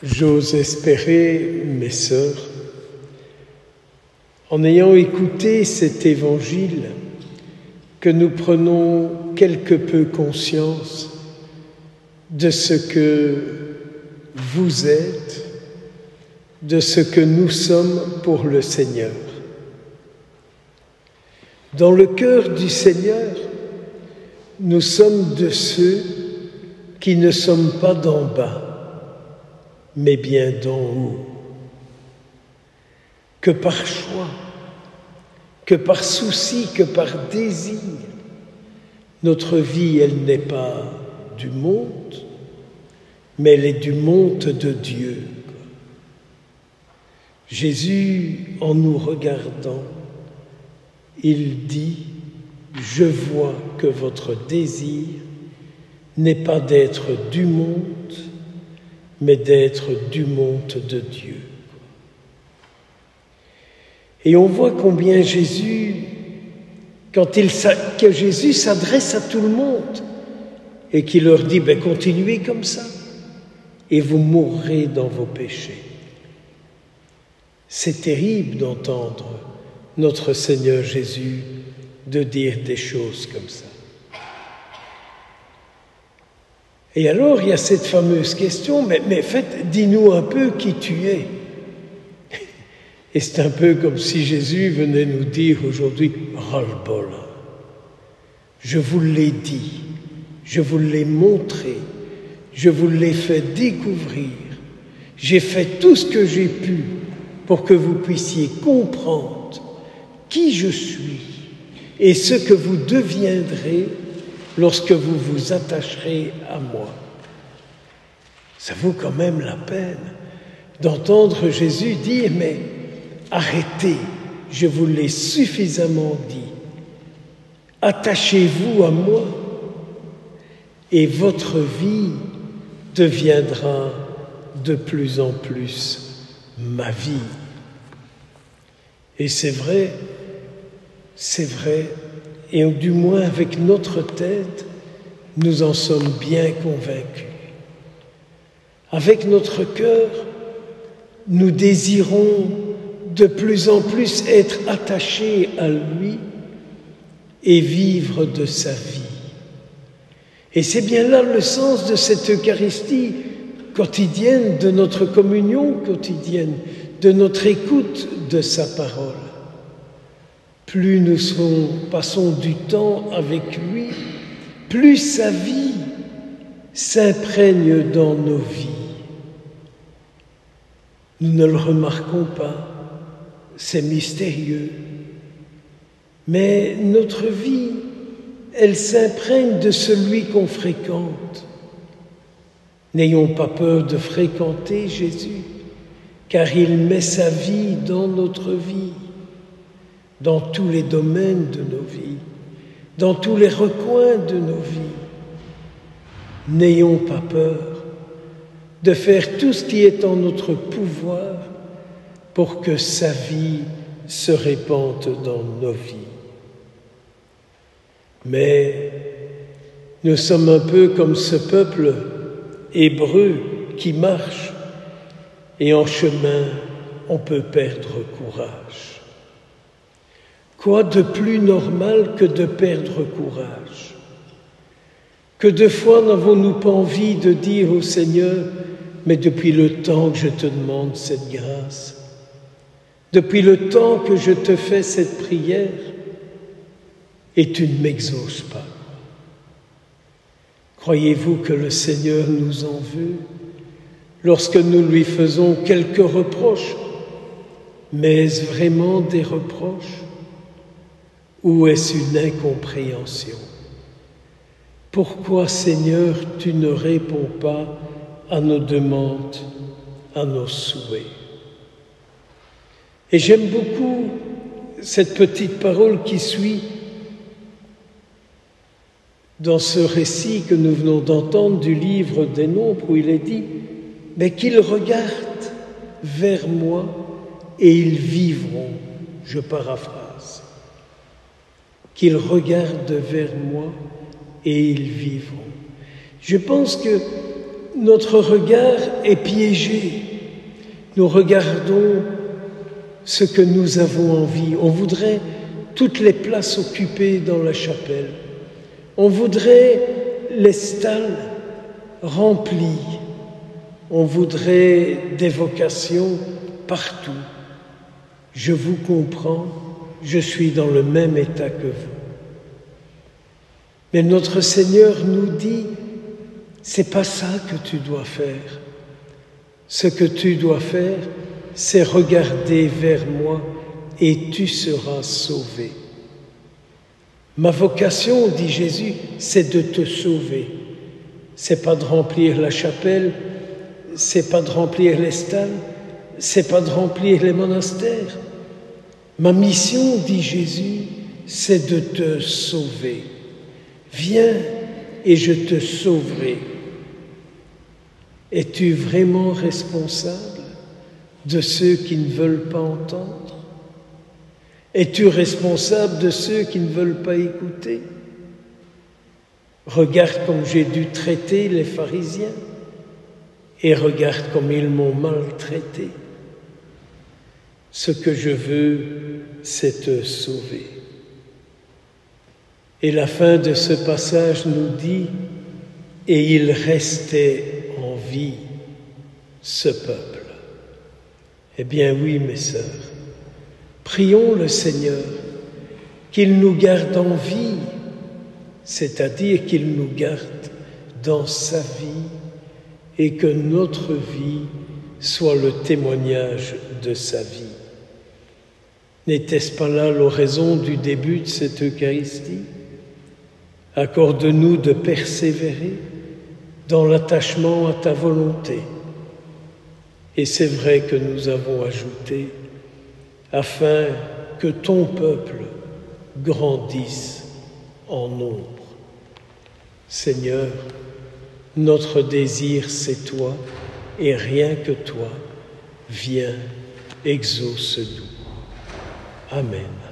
J'ose espérer, mes sœurs, en ayant écouté cet évangile, que nous prenons quelque peu conscience de ce que vous êtes, de ce que nous sommes pour le Seigneur. Dans le cœur du Seigneur, nous sommes de ceux qui ne sommes pas d'en bas, mais bien d'en haut. Que par choix, que par souci, que par désir, notre vie, elle n'est pas du monde, mais elle est du monde de Dieu. Jésus, en nous regardant, il dit « Je vois que votre désir n'est pas d'être du monde, mais d'être du monde de Dieu. » Et on voit combien Jésus, que Jésus s'adresse à tout le monde et qu'il leur dit « continuez comme ça et vous mourrez dans vos péchés ». C'est terrible d'entendre notre Seigneur Jésus de dire des choses comme ça. Et alors, il y a cette fameuse question, mais dis-nous un peu qui tu es. Et c'est un peu comme si Jésus venait nous dire aujourd'hui, ras-le-bol. Je vous l'ai dit, je vous l'ai montré, je vous l'ai fait découvrir. J'ai fait tout ce que j'ai pu pour que vous puissiez comprendre qui je suis et ce que vous deviendrez lorsque vous vous attacherez à moi. Ça vaut quand même la peine d'entendre Jésus dire « Mais arrêtez, je vous l'ai suffisamment dit. Attachez-vous à moi et votre vie deviendra de plus en plus ma vie. » Et c'est vrai, et du moins avec notre tête, nous en sommes bien convaincus. Avec notre cœur, nous désirons de plus en plus être attachés à lui et vivre de sa vie. Et c'est bien là le sens de cette Eucharistie quotidienne, de notre communion quotidienne, de notre écoute de sa parole. Plus nous passons du temps avec lui, plus sa vie s'imprègne dans nos vies. Nous ne le remarquons pas, c'est mystérieux, mais notre vie, elle s'imprègne de celui qu'on fréquente. N'ayons pas peur de fréquenter Jésus, car il met sa vie dans notre vie, dans tous les domaines de nos vies, dans tous les recoins de nos vies. N'ayons pas peur de faire tout ce qui est en notre pouvoir pour que sa vie se répande dans nos vies. Mais nous sommes un peu comme ce peuple hébreu qui marche et en chemin on peut perdre courage. Quoi de plus normal que de perdre courage? Que de fois n'avons-nous pas envie de dire au Seigneur « Mais depuis le temps que je te demande cette grâce, depuis le temps que je te fais cette prière, et tu ne m'exauces pas. » Croyez-vous que le Seigneur nous en veut lorsque nous lui faisons quelques reproches? Mais est-ce vraiment des reproches? Ou est-ce une incompréhension? Pourquoi, Seigneur, tu ne réponds pas à nos demandes, à nos souhaits? Et j'aime beaucoup cette petite parole qui suit dans ce récit que nous venons d'entendre du livre des Nombres, où il est dit « Mais qu'ils regardent vers moi et ils vivront », je paraphrase. Qu'ils regardent vers moi et ils vivront. Je pense que notre regard est piégé. Nous regardons ce que nous avons envie. On voudrait toutes les places occupées dans la chapelle. On voudrait les stalles remplies. On voudrait des vocations partout. Je vous comprends, je suis dans le même état que vous. Mais notre Seigneur nous dit, c'est pas ça que tu dois faire. Ce que tu dois faire, c'est regarder vers moi et tu seras sauvé. Ma vocation, dit Jésus, c'est de te sauver. C'est pas de remplir la chapelle, c'est pas de remplir les stalles, c'est pas de remplir les monastères. Ma mission, dit Jésus, c'est de te sauver. Viens et je te sauverai. Es-tu vraiment responsable de ceux qui ne veulent pas entendre? Es-tu responsable de ceux qui ne veulent pas écouter? Regarde comme j'ai dû traiter les pharisiens et regarde comme ils m'ont maltraité. Ce que je veux, c'est te sauver. Et la fin de ce passage nous dit « Et il restait en vie, ce peuple ». Eh bien oui, mes sœurs, prions le Seigneur qu'il nous garde en vie, c'est-à-dire qu'il nous garde dans sa vie et que notre vie soit le témoignage de sa vie. N'était-ce pas là l'oraison du début de cette Eucharistie? Accorde-nous de persévérer dans l'attachement à ta volonté. Et c'est vrai que nous avons ajouté, afin que ton peuple grandisse en nombre. Seigneur, notre désir c'est toi, et rien que toi, viens, exauce-nous. Amen.